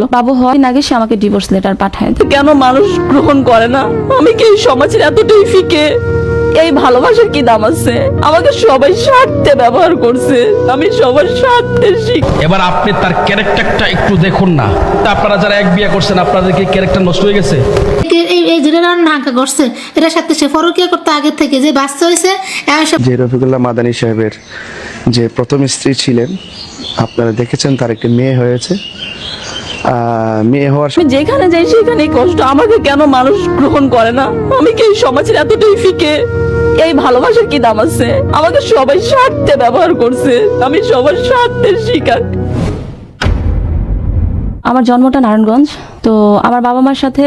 দিল। বাবু হয় আগে সে আমাকে ডিভোর্স লেটার পাঠায়। কেন মানুষ গ্রহণ করে না? আমি কি সমাজের এতটাই ফিকে? এই ভালোবাসার কি দাম আছে? আমাকে সবাই স্বার্থে ব্যবহার করছে, আমি সবার স্বার্থে এবার আপনি তার ক্যারেক্টারটা একটু দেখুন না। আপনারা যারা এক বিয়ে করছেন আপনাদের কি ক্যারেক্টার নষ্ট হয়ে গেছে? এই যেটা ঢাকা করছে এটার সাথে সে ফরকিয়া করতে আগে থেকে যে বাচ্চা হয়েছে। যে রফিকুল্লাহ মাদানী সাহেবের যে প্রথম স্ত্রী ছিলেন, আপনারা দেখেছেন তার একটি মেয়ে হয়েছে। মেয়ে হওয়ার যেখানে যাই সেখানেই কষ্ট। আমাকে কেন মানুষ গ্রহণ করে না? আমি কি সমাজের এতটাই ফিকে? এই ভালোবাসার কি দাম আছে? আমাকে সবাই স্বার্থে ব্যবহার করছে, আমি সবার স্বার্থের শিকার। আমার জন্মটা নারায়ণগঞ্জ, তো আমার বাবা মার সাথে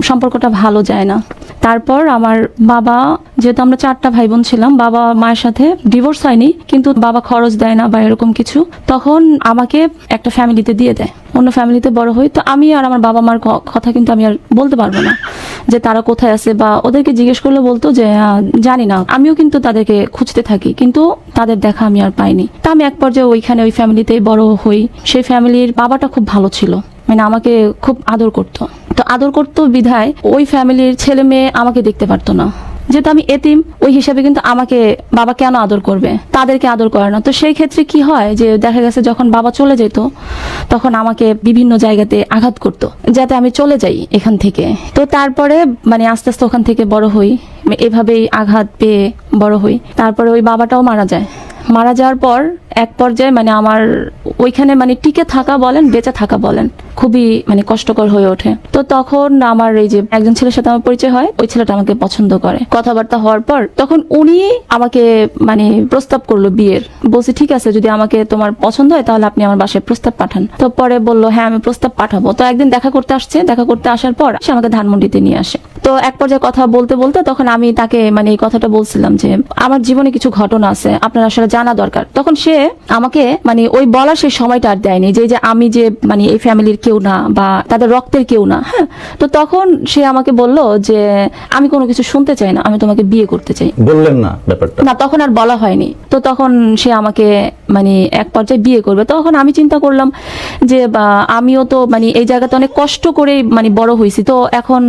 সম্পর্কটা ভালো যায় না। তারপর আমার বাবা, যেহেতু আমরা 4টা ভাই বোন ছিলাম, বাবা মায়ের সাথে ডিভোর্স হয়নি, কিন্তু বাবা খরচ দেয় না বা এরকম কিছু, তখন আমাকে একটা ফ্যামিলিতে দিয়ে দেয়, অন্য ফ্যামিলিতে বড় হই। তো আমি আর আমার বাবা মার কথা কিন্তু আমি আর বলতে পারবো না যে তারা কোথায় আছে, বা ওদেরকে জিজ্ঞেস করলে বলতো যে জানি না। আমিও কিন্তু তাদেরকে খুঁজতে থাকি, কিন্তু তাদের দেখা আমি আর পাইনি। তা আমি এক পর্যায়ে ওইখানে ওই ফ্যামিলিতেই বড় হই। সেই ফ্যামিলির বাবাটা খুব ভালো ছিল, মানে আমাকে খুব আদর করতো। তো আদর করতো বিধায় ওই ফ্যামিলির ছেলে মেয়ে আমাকে দেখতে পারতো না, যেহেতু আমি এতিম। ওই হিসাবে কিন্তু আমাকে বাবা কেন আদর করবে, তাদেরকে আদর করে না। তো সেই ক্ষেত্রে কি হয় যে দেখা গেছে যখন বাবা চলে যেত, তখন আমাকে বিভিন্ন জায়গাতে আঘাত করতো যাতে আমি চলে যাই এখান থেকে। তো তারপরে মানে আস্তে আস্তে ওখান থেকে বড় হই, এভাবেই আঘাত পেয়ে বড় হই। তারপরে ওই বাবাটাও মারা যায়। মারা যাওয়ার পর এক পর্যায়ে মানে আমার ওইখানে মানে টিকে থাকা বলেন, বেঁচে থাকা বলেন, খুবই মানে কষ্টকর হয়ে ওঠে। তো তখন আমার এই যে একজন ছেলের সাথে আমার পরিচয় হয়, ওই ছেলেটা আমাকে পছন্দ করে। কথাবার্তা হওয়ার পর তখন উনি আমাকে মানে প্রস্তাব করলো বিয়ের। বলছি ঠিক আছে, যদি আমাকে তোমার পছন্দ হয় তাহলে আপনি আমার বাসায় প্রস্তাব পাঠান। তো পরে বললো হ্যাঁ আমি প্রস্তাব পাঠাবো। তো একদিন দেখা করতে আসছে, দেখা করতে আসার পর সে আমাকে ধানমন্ডিতে নিয়ে আসে। তো এক পর্যায়ে কথা বলতে বলতে তখন আমি তাকে মানে এই কথাটা বলছিলাম যে আমার জীবনে কিছু ঘটনা আছে, আপনার আসলে জানা দরকার। তখন সে আমাকে মানে ওই বলার সেই সময়টা আর দেয়নি যে আমি যে মানে এই ফ্যামিলির কেউ না বা তাদের রক্তের কেউ না। হ্যাঁ, তো তখন সে আমাকে বলল যে আমি কোনো কিছু শুনতে চাই না, আমি তোমাকে বিয়ে করতে চাই। বললেন না ব্যাপারটা? না, তখন আর বলা হয়নি। তো তখন সে আমাকে মানে এক পর্যায়ে বিয়ে করবে। তখন আমি চিন্তা করলাম যে আমিও তো মানে এই জায়গাতে অনেক কষ্ট করে মানে বড় হয়েছি, তো এখন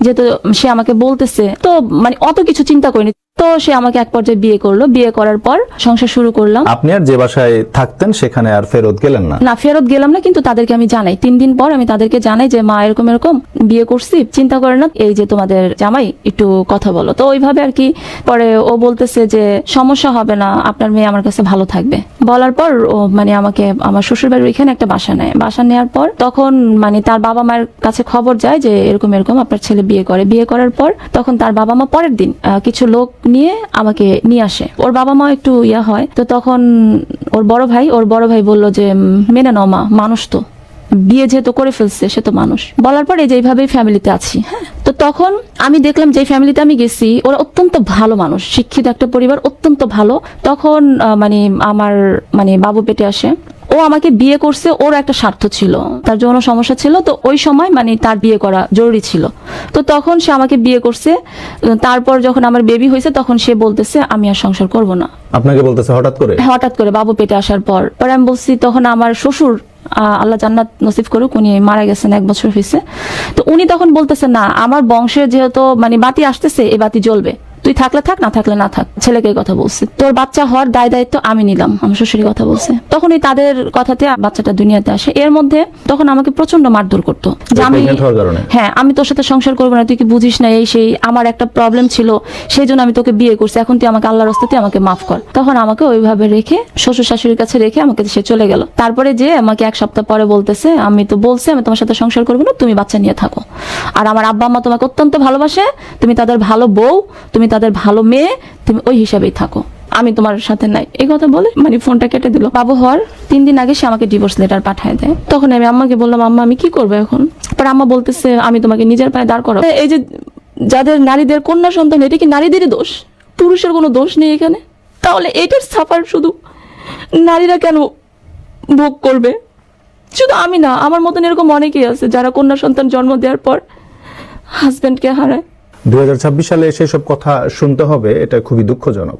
যেহেতু সে আমাকে বলতেছে, তো মানে অত কিছু চিন্তা করিনি। তো সে আমাকে এক পর্যায়ে বিয়ে করলো। বিয়ে করার পর সংসার শুরু করলাম। আপনি আর যে বাসায় থাকতেন সেখানে আর ফেরত গেলেন না? না, ফেরত গেলাম না, কিন্তু তাদেরকে আমি জানাই। 3 দিন পর আমি তাদেরকে জানাই যে মা এরকম এরকম বিয়ে করছি, চিন্তা করে না, এই যে তোমাদের জামাই একটু কথা বলো। তো ওইভাবে আর কি। পরে ও বলতেছে যে সমস্যা হবে না, আপনার মেয়ে আমার কাছে ভালো থাকবে। বলার পর ও মানে আমাকে আমার শ্বশুর বাড়ির ওইখানে একটা বাসা নেয়। বাসা নেওয়ার পর তখন মানে তার বাবা মায়ের কাছে খবর যায় যে এরকম এরকম আপনার ছেলে বিয়ে করে। বিয়ে করার পর তখন তার বাবা মা পরের দিন কিছু লোক নিয়ে আমাকে নিয়ে আসে। ওর বাবা মা একটু ইয়া হয়। তো তখন ওর বড় ভাই বলল যে মেনে নাও মা, মানুষ তো, বিয়ে যেহেতু করে ফেলছে সে তো মানুষ। বলার পরে যে এইভাবেই ফ্যামিলিতে আছি। হ্যাঁ, তো তখন আমি দেখলাম যে ফ্যামিলিতে আমি গেছি ওরা অত্যন্ত ভালো মানুষ, শিক্ষিত একটা পরিবার, অত্যন্ত ভালো। তখন মানে আমার মানে বাবু পেটে আসে। ও আমাকে বিয়ে করছে, ওর একটা স্বার্থ ছিল, তার যৌন সমস্যা ছিল। তো ওই সময় মানে তার বিয়ে করা জরুরি ছিল। তো তখন সে আমাকে বিয়ে করছে। তারপর যখন আমার বেবি হয়েছে তখন সে বলতেছে আমি আর সংসার করব না। আপনাকে বলতেছে হঠাৎ করে বাবু পেটে আসার পর আমি বলছি, তখন আমার শ্বশুর আল্লাহ জান্নাত নসিব করুক, উনি মারা গেছেন 1 বছর হয়েছে। তো উনি তখন বলতেছে না, আমার বংশের যেহেতু মানে বাতি আসতেছে, এই বাতি জ্বলবে, তুই থাকলে থাক, না থাকলে না থাক। ছেলেকে কথা বলছে, তোর বাচ্চা হওয়ার দায় দায়িত্ব আমি নিলাম, আমার শ্বশুরের কথা বলছে। তখনই তাদের কথাতে বাচ্চাটা দুনিয়াতে আসে। এর মধ্যে তখন আমাকে প্রচন্ড মারধর করতো যে হ্যাঁ আমি তোর সাথে সংসার করবো না, তুই কি বুঝিস না, এই সেই, আমার একটা প্রবলেম ছিল সেই জন্য আমি তোকে বিয়ে করছি, এখন তুই আমাকে আল্লাহর রাস্তাতে আমাকে মাফ কর। তখন আমাকে ওইভাবে রেখে শ্বশুর শাশুড়ির কাছে রেখে আমাকে সে চলে গেল। তারপরে যে আমাকে 1 সপ্তাহ পরে বলতেছে আমি তো বলছি আমি তোমার সাথে সংসার করবো না, তুমি বাচ্চা নিয়ে থাকো, আর আমার আব্বা আম্মা তোমাকে অত্যন্ত ভালোবাসে, তুমি তাদের ভালো বউ, তুমি তাদের ভালো মেয়ে, তুমি ওই হিসাবেই থাকো, আমি তোমার সাথে নাই। এই কথা বলে মানে ফোনটা কেটে দিল। বাবু হওয়ার 3 দিন আগে সে আমাকে ডিভোর্স লেটার পাঠায় দেয়। তখন আমি আম্মাকে বললাম আম্মা আমি কি করবো এখন? পর আম্মা বলতেছে আমি তোমাকে নিজের পায়ে দাঁড় করাবো। এই যে যাদের নারীদের কন্যা সন্তান, এটা কি নারীদেরই দোষ? পুরুষের কোনো দোষ নেই এখানে? তাহলে এটার সাফার শুধু নারীরা কেন ভোগ করবে? শুধু আমি না, আমার মতন এরকম অনেকেই আছে যারা কন্যা সন্তান জন্ম দেওয়ার পর হাজবেন্ডকে হারায়। 2026 সালে সেসব কথা শুনতে হবে, এটা খুবই দুঃখজনক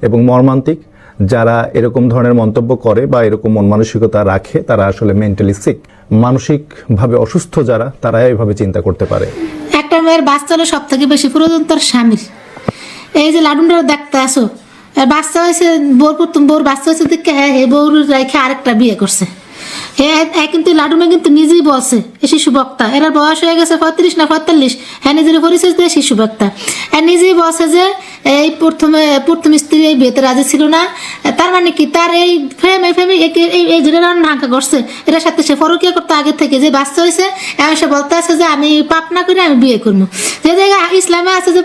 এবং মর্মান্তিক। যারা এরকম ধরনের মন্তব্য করে বা এরকম মন মানসিকতা রাখে তারা আসলে মেন্টালি সিক, মানসিকভাবে অসুস্থ যারা, তারা এইভাবে চিন্তা করতে পারে। একটা মেয়ের বাচ্চা হলে সব থেকে বেশি প্রয়োজন তার স্বামীর। এই যে লাডুনটা দেখতে আসো, বাচ্চা হয়েছে, বোর বাচ্চা হয়েছে দেখে হ্যাঁ হে বউর রেখে আরেকটা বিয়ে করছে। হ্যাঁ কিন্তু লাডুমে কিন্তু নিজেই বলছে শিশু বক্তা, এর বয়স হয়ে গেছে 35 না 45, হ্যাঁ নিজের পরিচয় দিয়ে শিশু বক্তা। হ্যাঁ নিজেই বলছে যে এই প্রথম স্ত্রী এই বিয়েতে রাজি ছিল না, তার মানে কি তার এই ফেমে এই জেনে ঢাকা করছে, এটার সাথে সে পরকীয়া করতে আগে থেকে যে বাচ্চা হয়েছে, এখন সে বলতে আছে যে আমি পাপ না করে আমি বিয়ে করবো। যে জায়গায় ইসলামে আছে যে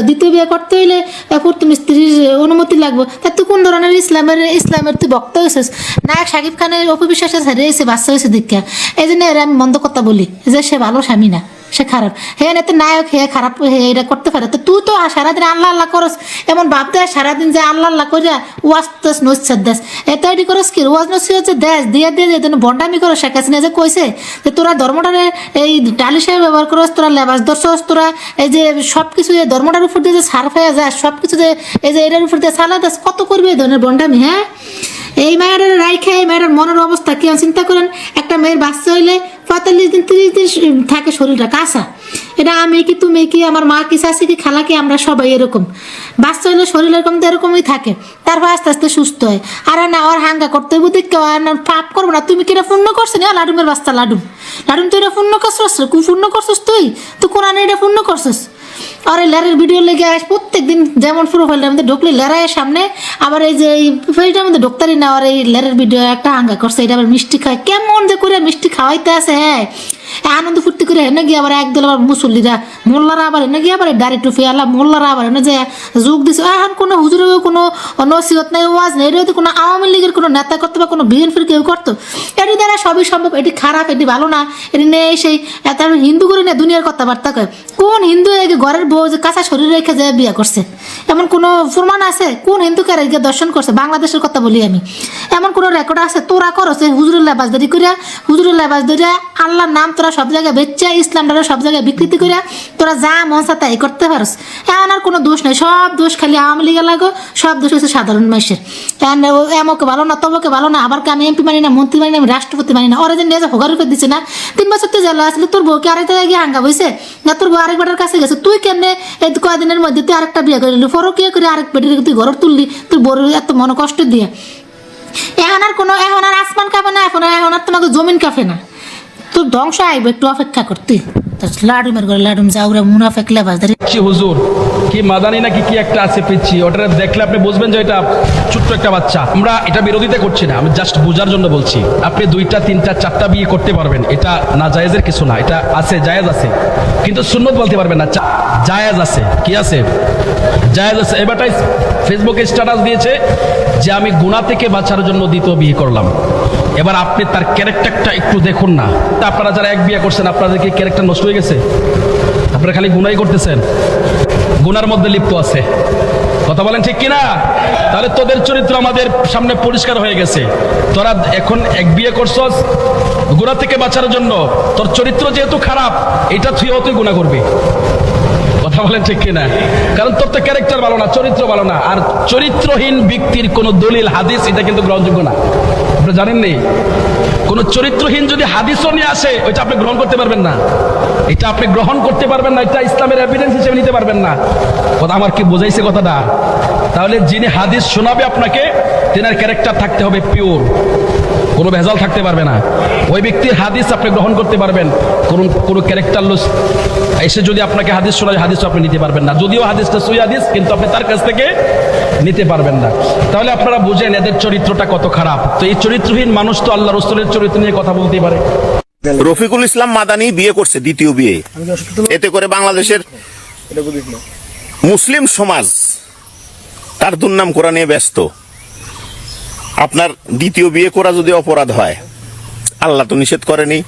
দ্বিতীয় বিয়ে করতে হইলে প্রথম স্ত্রীর অনুমতি লাগবে, তা তুই কোন ধরনের ইসলামের তুই বক্তা হয়েছিস? নায়ক শাকিব খানের অপবিশ্বাসে হারিয়েছে বাচ্চা হয়েছে দীক্ষা, এই জন্য এরা আমি মন্দ কথা বলি যে সে ভালো স্বামী না, সে খারাপ। হ্যাঁ না তো নায়ক, হে খারাপ, হে এটা করতে পারে। তো তুই তো সারাদিন আল্লাহ আল্লাহ করস, এমন ভাব দেয় সারাদিন যে আল্লাহ আল্লাহ করিয়া ওয়াজ তোস নসিহত দেশ, এত এটি করস কি ওয়াজ নসিহত যে দেশ দিয়ে দিয়ে যে বন্ডামি করো। শেখ হাসিনা যে কইছে যে তোরা ধর্মটারে এই ডাল হিসেবে ব্যবহার করস, তোরা লেবাস দর্শস, তোরা এই যে সব কিছু যে ধর্মটার উপর দিয়ে যে সার্ফ হয়ে যায়, সব কিছু যে এই যে এটার উপর দিয়ে সালা দাস, কত করবে এই ধরনের বন্ডামি? হ্যাঁ এই মেয়েটার রাইখে এই মেয়েটার মনের অবস্থা কি চিন্তা করেন। একটা মেয়ের বাচ্চা হইলে 45 দিন 30 দিন থাকে শরীরটা কাঁচা। এটা আমি কি, তুমি কি, আমার মা কি, শাশি কি, খালা কি, আমরা সবাই এরকম। বাচ্চা হইলে শরীর এরকম তো এরকমই থাকে, তারপর আস্তে আস্তে সুস্থ হয়। আর না আর হাঙ্গা করতে হইব দেখতে পাপ করবো না। তুমি কি এটা পূর্ণ করছো না? লাডুমের বাচ্চা লাডুম তুই এটা পূর্ণ করছস, পূর্ণ করছস, তুই কোরআনে এটা পূর্ণ করছস। আর এই লেরের ভিডিও লেগে আস প্রত্যেক দিন, যেমন প্রোফাইলটার মধ্যে ঢুকলে লেরায়ের সামনে, আবার এই যে এই প্রোফাইলটার মধ্যে ঢুকতারি না, আর এই লেরের ভিডিও একটা হাঙ্গা করছে, এটা আবার মিষ্টি খায়, কেমন যে করে মিষ্টি খাওয়াইতে আছে। হ্যাঁ আনন্দ ফুর্তি করে হেনে গিয়ে আবার একদল আবার মুসল্লিরা মোল্লারা আবার হেনে গিয়ে আবার দাড়ি টুফি আলা মোল্লারা আবার হেনে যে যোগ দিছে। এখন কোনো হুজুরের কোনো নসিহত নেই, ওয়াজ নেই, এটা কোনো আওয়ামী লীগের কোনো নেতা করতো বা কোনো বিএনপির কেউ করতো? এটি দ্বারা সবই সম্ভব। এটি খারাপ, এটি ভালো না, এটি নেই সেই তার হিন্দু করে না দুনিয়ার কথাবার্তা কয়। কোন হিন্দু ঘরের বউ যে কাঁচা শরীর রেখে যায় বিয়ে করছে? এমন কোনো প্রমাণ আছে? কোন হিন্দুকে রেখে দর্শন করছে? বাংলাদেশের কথা বলি আমি, এমন কোনো রেকর্ড আছে? তোরা করছে হুজুরের লেবাস ধরি করিয়া, হুজুরের লেবাস ধরিয়া আল্লাহর নাম তোরা সব জায়গায় বেচা, ইসলামটা সব জায়গায় বিকৃতি করিয়া তোরা যা মনসা তাই করতে পারস। এমন আর কোনো দোষ নেই, সব দোষ খালি আওয়ামী লীগের লাগো, সব দোষ হচ্ছে সাধারণ মানুষের। এমকে ভালো না, তবকে ভালো না, আবার আমি এমপি মানি না, মন্ত্রী মানি না, আমি রাষ্ট্রপতি মানি না। ওরা যে নিয়ে হোগার করে দিচ্ছে না, 3 বছর তো জেলা আসলে, তোর বউকে আরেকটা জায়গায় হাঙ্গা বইছে না, তোর বউ আরেক বেটার কাছে গেছে, তুই কেমনে এই কয়েকদিনের মধ্যে তুই আরেকটা বিয়ে করে নিলি, পরকীয়া করে আরেক বেটির তুই ঘর তুললি, তোর বউর এত মনে কষ্ট দিয়ে। এখন আর আসমান কাঁপে না, এখন আর তোমাকে জমিন কাঁপে না, তোর ধ্বংস আইব, একটু অপেক্ষা করতে। লাডুমের ঘরে লাডুম যাওরা মুনাফেক লেবাস ধরে কি হুজুর, কি মাদানি নাকি কি একটা আছে পিচ্ছি, ওটা দেখলে আপনি বুঝবেন যে এটা ছোট্ট একটা বাচ্চা। আমরা এটা বিরোধিতা করছি না, আমি জাস্ট বোঝার জন্য বলছি। আপনি 2টা 3টা 4টা বিয়ে করতে পারবেন, এটা না জায়েজের কিছু না, এটা আছে, জায়েজ আছে, কিন্তু সুন্নত বলতে পারবেন না। জায়েজ আছে, কি আছে? জায়েজ আছে। এবারটাই ফেসবুকে স্ট্যাটাস দিয়েছে যে আমি গুনাহ থেকে বাঁচার জন্য 2য় বিয়ে করলাম। এবার আপনি তার ক্যারেক্টারটা একটু দেখুন না। আপনারা যারা এক বিয়ে করছেন, আপনাদের কি ক্যারেক্টার নষ্ট হয়ে গেছে? আপনারা খালি গুনাই করতেছেন, গুনার মধ্যে লিপ্ত আছে। কথা বলেন ঠিক কিনা? তাহলে তোদের চরিত্র আমাদের সামনে পরিষ্কার হয়ে গেছে। তোরা এখন এক বিয়ে করছস গুনাহ থেকে বাঁচার জন্য, তোর চরিত্র যেহেতু খারাপ, এটা তুই গুনাহ করবি। কথা বলেন ঠিক কিনা? কারণ তোর তো ক্যারেক্টার ভালো না, চরিত্র ভালো না। আর চরিত্রহীন ব্যক্তির কোনো দলিল হাদিস এটা কিন্তু গ্রহণযোগ্য না। আপনি জানেন নি? কোন চরিত্রহীন যদি হাদিসও নিয়ে আসে, ওইটা আপনি গ্রহণ করতে পারবেন না, এটা আপনি গ্রহণ করতে পারবেন না, এটা ইসলামের এভিডেন্স হিসেবে নিতে পারবেন না। কথা আমার কি বোঝাইছে কথাটা? তাহলে যিনি হাদিস শোনাবে আপনাকে, তেনার ক্যারেক্টার থাকতে হবে পিওর, কোনো ভেজাল থাকতে পারবে না। ওই ব্যক্তির হাদিস আপনি গ্রহণ করতে পারবেন, কোনো ক্যারেক্টারলেস এসে যদি আপনাকে হাদিস শোনায়, হাদিস আপনি নিতে পারবেন না। যদিও হাদিসটা সহি হাদিস, কিন্তু আপনি তার কাছ থেকে নিতে পারবেন না। তাহলে আপনারা বুঝেন এদের চরিত্রটা কত খারাপ। তো এই চরিত্রহীন মানুষ তো আল্লাহ রাসূলের চরিত্র নিয়ে কথা বলতেই পারে। রফিকুল ইসলাম মাদানি বিয়ে করছে 2য় বিয়ে। এতে করে বাংলাদেশের মুসলিম সমাজ তার দুর্নাম করা নিয়ে ব্যস্ত। আপনার 2য় বিয়ে করা যদি অপরাধ হয়, আল্লাহ তো নিষেধ করেনি।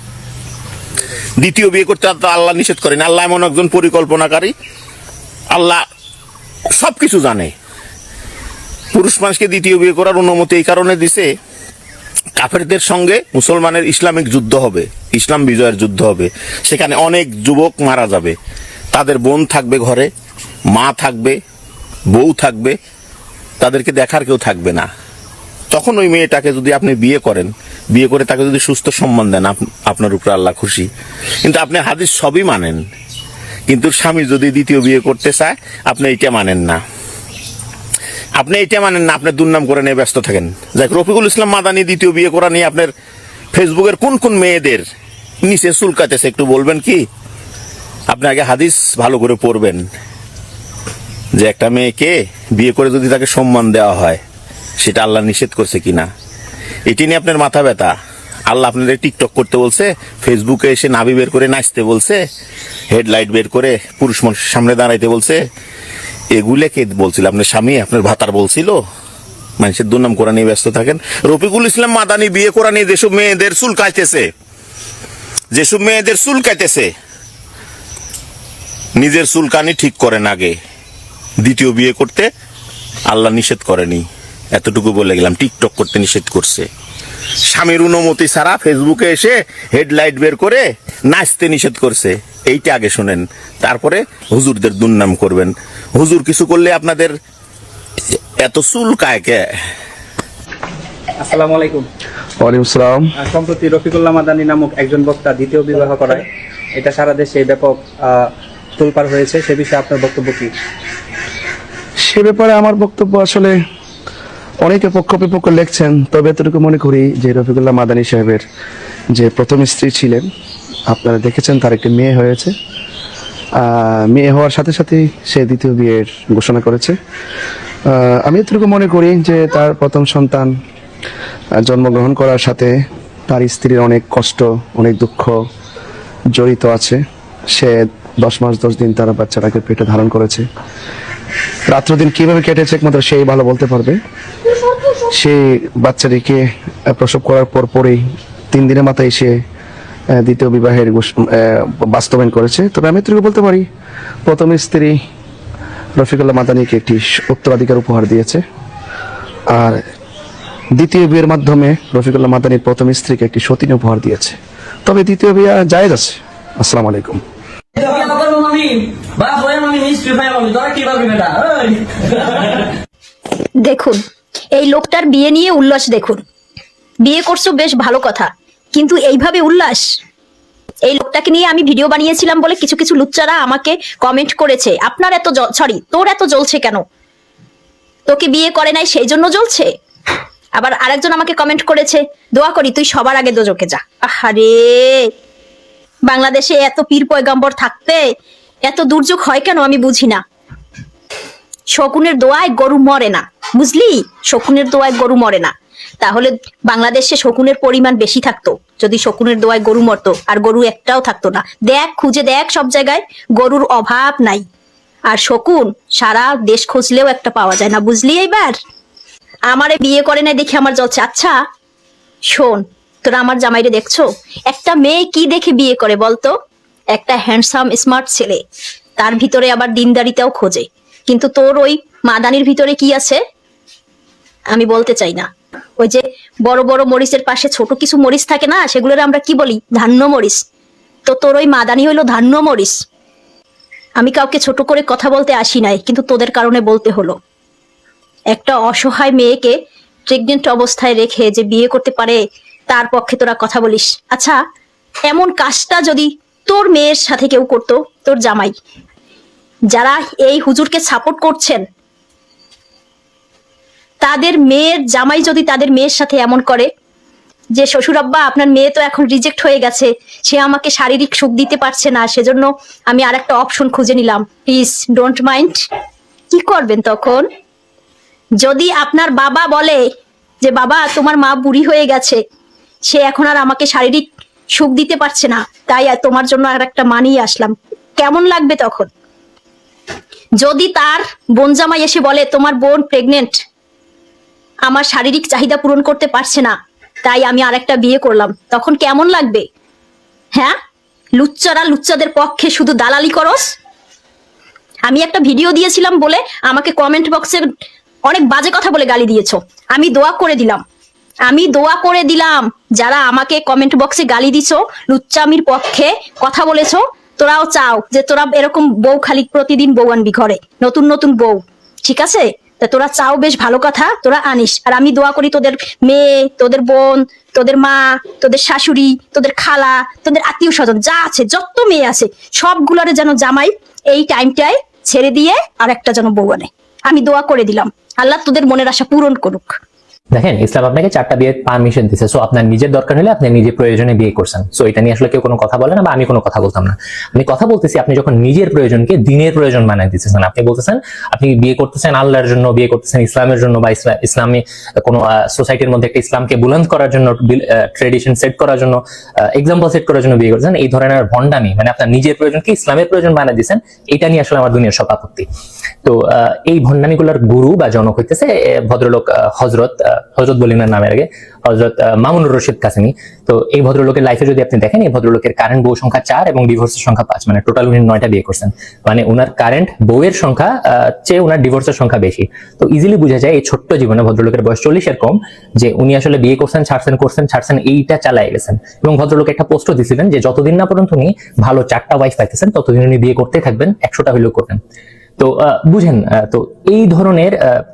2য় বিয়ে করতে তো আল্লাহ নিষেধ করেনি। আল্লাহ এমন একজন পরিকল্পনাকারী, আল্লাহ সবকিছু জানে। পুরুষ মানুষকে 2য় বিয়ে করার অনুমতি এই কারণে দিছে, কাফেরদের সঙ্গে মুসলমানের ইসলামিক যুদ্ধ হবে, ইসলাম বিজয়ের যুদ্ধ হবে। সেখানে অনেক যুবক মারা যাবে, তাদের বোন থাকবে ঘরে, মা থাকবে, বউ থাকবে, তাদেরকে দেখার কেউ থাকবে না। তখন ওই মেয়েটাকে যদি আপনি বিয়ে করেন, বিয়ে করে তাকে যদি সুস্থ সম্মান দেন, আপনার উপরে আল্লাহ খুশি। কিন্তু আপনি হাদিস সবই মানেন, কিন্তু স্বামী যদি দ্বিতীয় বিয়ে করতে চায় আপনি এইটা মানেন না। আপনি এইটা মানেন না, আপনি দুর্নাম করে নিয়ে ব্যস্ত থাকেন। যাক, রফিকুল ইসলাম মাদানি দ্বিতীয় বিয়ে করা নিয়ে আপনার ফেসবুকের কোন কোন মেয়েদের নিচে চুলকাতেছে একটু বলবেন কি? আপনি আগে হাদিস ভালো করে পড়বেন, যে একটা মেয়েকে বিয়ে করে যদি তাকে সম্মান দেওয়া হয় সেটা আল্লাহ নিষেধ করছে কিনা। এটি নিয়ে আপনার মাথা ব্যথা। আল্লাহ আপনাদের টিকটক করতে বলছে, ফেসবুকে এসে নাভি বের করে নাচতে বলছে, হেডলাইট বের করে পুরুষ মানুষের সামনে দাঁড়াইতে বলছে। এগুলো কে বলছিল? আপনার স্বামী, আপনার ভাতার বলছিল? মানুষের দুর্নাম করা নিয়ে ব্যস্ত থাকেন। রফিকুল ইসলাম মাদানি বিয়ে করা নিয়ে যেসব মেয়েদের চুল কাটতেছে, নিজের চুলকানি ঠিক করেন আগে। দ্বিতীয় বিয়ে করতে আল্লাহ নিষেধ করেনি, এতটুকু বলে গেলাম। টিকটক করতে নিষেধ করছে। স্বামীর অনুমতি ছাড়া ফেসবুকে এসে হেডলাইট বের করে নাচতে নিষেধ করছে। এইটা আগে শোনেন, তারপরে হুজুরদের দুর্নাম করবেন। হুজুর কিছু করলে আপনাদের এত চুল কায়কে। আসসালামু আলাইকুম। ওয়ালাইকুম আসসালাম। সম্প্রতি রফিকুল্লাহ মাদানী নামক একজন বক্তা দ্বিতীয় বিবাহ করায় এটা সারা দেশে ব্যাপক তোলপাড় হয়েছে। সে বিষয়ে আপনার বক্তব্য কি? সে ব্যাপারে আমার বক্তব্য, আসলে অনেকে পক্ষ বিপক্ষ লেখছেন, তবে এতটুকু মনে করি যে রফিকুল্লাহ মাদানী সাহেবের যে প্রথম স্ত্রী ছিলেন, আপনারা দেখেছেন তার একটি মেয়ে হয়েছে। মেয়ে হওয়ার সাথে সাথেই সে দ্বিতীয় বিয়ের ঘোষণা করেছে। আমি এতটুকু মনে করি যে তার প্রথম সন্তান জন্মগ্রহণ করার সাথে তার স্ত্রীর অনেক কষ্ট, অনেক দুঃখ জড়িত আছে। সে 10 মাস 10 দিন তার বাচ্চাটাকে পেটে ধারণ করেছে। রাত্র দিন কিভাবে কেটেছে একমাত্র সেই ভালো বলতে পারবে। সেই বাচ্চাটিকে প্রসব করার পরেই 3 দিনের মাথায় সে দ্বিতীয় বিবাহের বাস্তবায়ন করেছে। তবে আমি এটুকু বলতে পারি, প্রথম স্ত্রী রফিকুল্লাহ মাদানীকে একটি উত্তরাধিকার উপহার দিয়েছে, আর দ্বিতীয় বিয়ের মাধ্যমে রফিকুল্লাহ মাদানীর প্রথম স্ত্রীকে একটি সতীন উপহার দিয়েছে। তবে দ্বিতীয় বিয়ে জায়েজ আছে। আসসালামু আলাইকুম। দেখুন, এই লোকটার বিয়ে নিয়ে উল্লাস দেখুন। বিয়ে করছো বেশ ভালো কথা, কিন্তু এইভাবে উল্লাস? এই লোকটাকে নিয়ে আমি ভিডিও বানিয়েছিলাম বলে কিছু কিছু লুচ্চারা আমাকে কমেন্ট করেছে, আপনার এত তোর এত জ্বলছে কেন? তোকে বিয়ে করে নাই সেই জন্য জ্বলছে? আবার আরেকজন আমাকে কমেন্ট করেছে, দোয়া করি তুই সবার আগে দোজকে যা। আহারে, বাংলাদেশে এত পীর পয়গাম্বর থাকতে এত দুর্যোগ হয় কেন আমি বুঝি না। শকুনের দোয়ায় গরু মরে না, বুঝলি? শকুনের দোয়ায় গরু মরে না। তাহলে বাংলাদেশে শকুনের পরিমাণ বেশি থাকতো যদি শকুনের দোয়ায় গরু মরতো, আর গরু একটাও থাকতো না। দেখ, খুঁজে দেখ, সব জায়গায় গরুর অভাব নাই। আর শকুন সারা দেশ খুঁজলেও একটা পাওয়া যায় না, বুঝলি? এইবার আমারে বিয়ে করে নাই দেখে আমার জ্বলছে। আচ্ছা শোন, তোরা আমার জামাইরে দেখছো? একটা মেয়ে কি দেখে বিয়ে করে বলতো? একটা হ্যান্ডসাম স্মার্ট ছেলে, তার ভিতরে আবার দিনদারিতাও খোঁজে। কিন্তু তোর ওই মাদানির ভিতরে কি আছে আমি বলতে চাই না। ওই যে বড় বড় মরিচের পাশে ছোট কিছু মরিচ থাকে না, সেগুলোর আমরা কি বলি? ধান্য মরিচ। তো তোর ওই মাদানি হইলো ধান্য মরিচ। আমি কাউকে ছোট করে কথা বলতে আসি নাই, কিন্তু তোদের কারণে বলতে হলো। একটা অসহায় মেয়েকে প্রেগনেন্ট অবস্থায় রেখে যে বিয়ে করতে পারে তার পক্ষে তোরা কথা বলিস। আচ্ছা, এমন কাজটা যদি তোর মেয়ের সাথে কেউ করতো, তোর জামাই, যারা এই হুজুরকে সাপোর্ট করছেন, তাদের মেয়ের জামাই যদি তাদের মেয়ের সাথে এমন করে যে শ্বশুর আব্বা আপনার মেয়ে তো এখন রিজেক্ট হয়ে গেছে, সে আমাকে শারীরিক সুখ দিতে পারছে না, সেজন্য আমি আর একটা অপশন খুঁজে নিলাম, প্লিজ ডোন্ট মাইন্ড, কি করবেন তখন? যদি আপনার বাবা বলে যে বাবা তোমার মা বুড়ি হয়ে গেছে, সে এখন আর আমাকে শারীরিক সুখ দিতে পারছে না, তাই তোমার জন্য আর একটা মা নিয়ে আসলাম, কেমন লাগবে তখন? যদি তার বোন জামাই এসে বলে তোমার বোন প্রেগনেন্ট, আমার শারীরিক চাহিদা পূরণ করতে পারছে না, তাই আমি আরেকটা বিয়ে করলাম, তখন কেমন লাগবে? হ্যাঁ, লুচ্চারা লুচ্চাদের পক্ষে শুধু দালালি করস। আমি একটা ভিডিও দিয়েছিলাম বলে আমাকে কমেন্ট বক্সে অনেক বাজে কথা বলে গালি দিয়েছো। আমি দোয়া করে দিলাম যারা আমাকে কমেন্ট বক্সে গালি দিছো, লুচ্চামির পক্ষে কথা বলেছো, তোরাও চাও যে তোরা এরকম বউ খালি প্রতিদিন বউ আনবি ঘরে, নতুন নতুন বউ, ঠিক আছে? তা তোরা চাও বেশ ভালো কথা, তোরা আনিস, আর আমি দোয়া করি তোদের মেয়ে, তোদের বোন, তোদের মা, তোদের শাশুড়ি, তোদের খালা, তোদের আত্মীয় স্বজন যা আছে, যত মেয়ে আছে সবগুলোরে যেন জামাই এই টাইমটায় ছেড়ে দিয়ে আর একটা যেন বউ আনে। আমি দোয়া করে দিলাম, আল্লাহ তোদের মনের আশা পূরণ করুক। দেখেন, ইসলাম আপনাকে 4টা বিয়ের পারমিশন দিচ্ছে। সো আপনার নিজের দরকার হলে আপনি নিজের প্রয়োজনে বিয়ে করছেন। সো এটা নিয়ে আসলে কেউ কোনো কথা বলে না, বা আমি কোনো কথা বলতাম না। আমি কথা বলতেছি আপনি যখন নিজের প্রয়োজনকে দিনের প্রয়োজন বানাই দিতেছেন। আপনি বলতেছেন আপনি বিয়ে করতেছেন আল্লাহর জন্য, বিয়ে করতেছেন ইসলামের জন্য, বা ইসলামী কোনো সোসাইটির মধ্যে একটা ইসলামকে বুলন্দ করার জন্য, ট্রেডিশন সেট করার জন্য, এক্সাম্পল সেট করার জন্য বিয়ে করতেছেন। এই ধরনের ভণ্ডামি, মানে আপনার নিজের প্রয়োজনকে ইসলামের প্রয়োজন বানাই দিচ্ছেন, এটা নিয়ে আসলে আমার দুনিয়ার সব আপত্তি। তো এই ভণ্ডামিগুলোর গুরু বা জনক হইতেছে ভদ্রলোক হজরত বলিনার নামের আগে হজরত মামুনুর রশিদ কাসেমি। তো এই ভদ্রলোকের লাইফে যদি আপনি দেখেন, এই ভদ্রলোকের কারেন্ট বউ সংখ্যা 4 এবং ডিভোর্সের সংখ্যা 5, মানে টোটাল উনি 9টা বিয়ে করছেন। মানে উনার কারেন্ট বউয়ের সংখ্যা চেয়ে উনার ডিভোর্সের সংখ্যা বেশি। তো ইজিলি বোঝা যায় এই ছোট্ট জীবনে ভদ্রলোকের বয়স 40-এর কম, যে উনি আসলে বিয়ে করছেন, ছাড়ছেন, এইটা চালায় গেছেন। এবং ভদ্রলোক একটা পোস্টও দিছিলেন যে যতদিন না পর্যন্ত উনি ভালো 4টা ওয়াইফ পাইতেছেন ততদিন উনি বিয়ে করতে থাকবেন, 100টা হইলেও করবেন। তো বুঝেন, তো এই ধরনের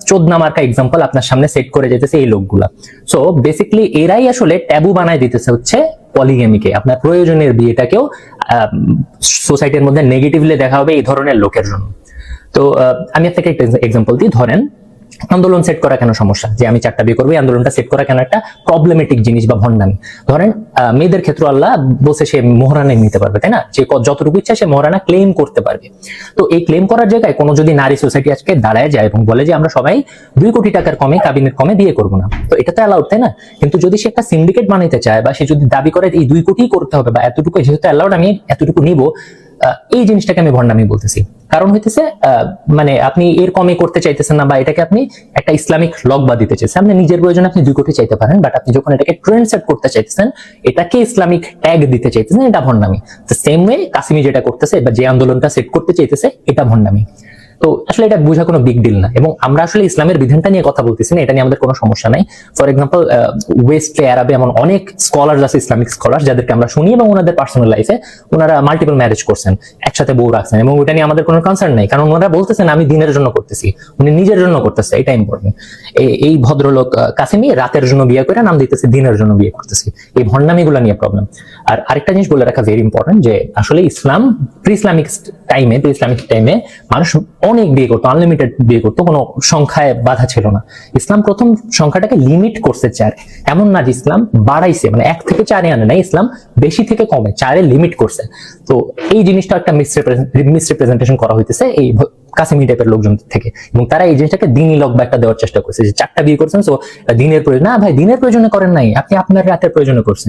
চোদনা মার্কা এক্সাম্পল আপনার সামনে সেট করে যেতেছে এই লোকগুলা। সো বেসিক্যালি এরাই আসলে ট্যাবু বানায় দিতেছে হচ্ছে পলিগেমিকে। আপনার প্রয়োজনের বিয়েটাকেও সোসাইটির মধ্যে নেগেটিভলি দেখা হবে এই ধরনের লোকের জন্য। তো আমি আপনাকে একটা এক্সাম্পল দিই। ধরেন আন্দোলন সেট করা কেন সমস্যা, যে আমি 4টা বিয়ে করবো, এই আন্দোলনটা সেট করা কেন একটা প্রবলেমেটিক জিনিস বা ভণ্ডামি। ধরেন মেয়েদের ক্ষেত্রে আল্লাহ বলছে সে মোহরানা নিতে পারবে, তাই না? যে যতটুকু ইচ্ছা সে মোহরানা ক্লেম করতে পারবে। তো এই ক্লেম করার জায়গায় কোনো যদি নারী সোসাইটি আজকে দাঁড়ায় যায় এবং বলে যে আমরা সবাই 2 কোটি টাকার কমে, কাবিনের কমে বিয়ে করবো না, তো এটা তো অ্যালাউড, তাই না? কিন্তু যদি সে একটা সিন্ডিকেট বানাইতে চায়, বা সে যদি দাবি করে এই 2 কোটি করতে হবে, বা এতটুকু যেহেতু অ্যালাউড আমি এতটুকু নিব, এই জিনিসটাকে আমি ভণ্ডামি বলতেছি। কারণ হইতেছে মানে আপনি এর কমে করতে চাইতেছেন না, বা এটাকে আপনি একটা ইসলামিক লগ বা দিতে চাইছেন। আপনি নিজের প্রয়োজনে আপনি 2 কোটি চাইতে পারেন, বাট আপনি যখন এটাকে ট্রেন্ড সেট করতে চাইতেছেন, এটাকে ইসলামিক ট্যাগ দিতে চাইতেছেন, এটা ভণ্ডামি। তো সেম ওয়ে কাসিমি যেটা করতেছে, বা যে আন্দোলনটা সেট করতে চাইতেছে, এটা ভণ্ডামি। তো আসলে এটা বোঝা কোনো বিগ ডিল না। এবং আমরা আসলে ইসলামের বিধানটা নিয়ে কথা বলতেছি না, এটা নিয়ে আমাদের কোনো সমস্যা নাই। ফর এক্সাম্পল ওয়েস্ট আরবে এমন অনেক স্কলার্স আছে, ইসলামিক স্কলার, যাদেরকে আমরা শুনি এবং ওনাদের পার্সোনাল লাইফে ওনারা মাল্টিপল ম্যারেজ করছেন, একসাথে বউ রাখছেন, এবং ওটা নিয়ে আমাদের কোনো কনসার্ন নাই, কারণ ওনারা বলতেছেন আমি দিনের জন্য করতেছি, উনি নিজের জন্য করতেছে, এটা ইম্পর্টেন্ট। এই ভদ্রলোক কাসেমি রাতের জন্য বিয়ে করে নাম দিতেছে দিনের জন্য বিয়ে করতেছি। এই ভণ্ডামিগুলো নিয়ে প্রবলেম। আর আরেকটা জিনিস বলে রাখা ভেরি ইম্পর্টেন্ট, যে আসলে ইসলাম প্রি ইসলামিক টাইমে মানুষ অনেক বিয়ে করতো, আনলিমিটেড বিয়ে করতো, কোনো সংখ্যায় বাধা ছিল না। ইসলাম প্রথম সংখ্যাটাকে লিমিট করছে 4। এমন না যে ইসলাম বাড়াইছে, মানে 1 থেকে 4 আনে নাই, ইসলাম বেশি থেকে কমে 4 লিমিট করছে। তো এই জিনিসটা একটা মিসরিপ্রেজেন্টেশন করা হইতেছে এই কাসেমি টাইপের লোকজন থেকে, এবং তারা এই জিনিসটাকে দিনই লক বা একটা দেওয়ার চেষ্টা করছে, যে 4টা বিয়ে করছেন, সো দিনের প্রয়োজন না। ভাই, দিনের প্রয়োজনে করেন নাই, আপনি আপনার রাতের প্রয়োজনে করছেন।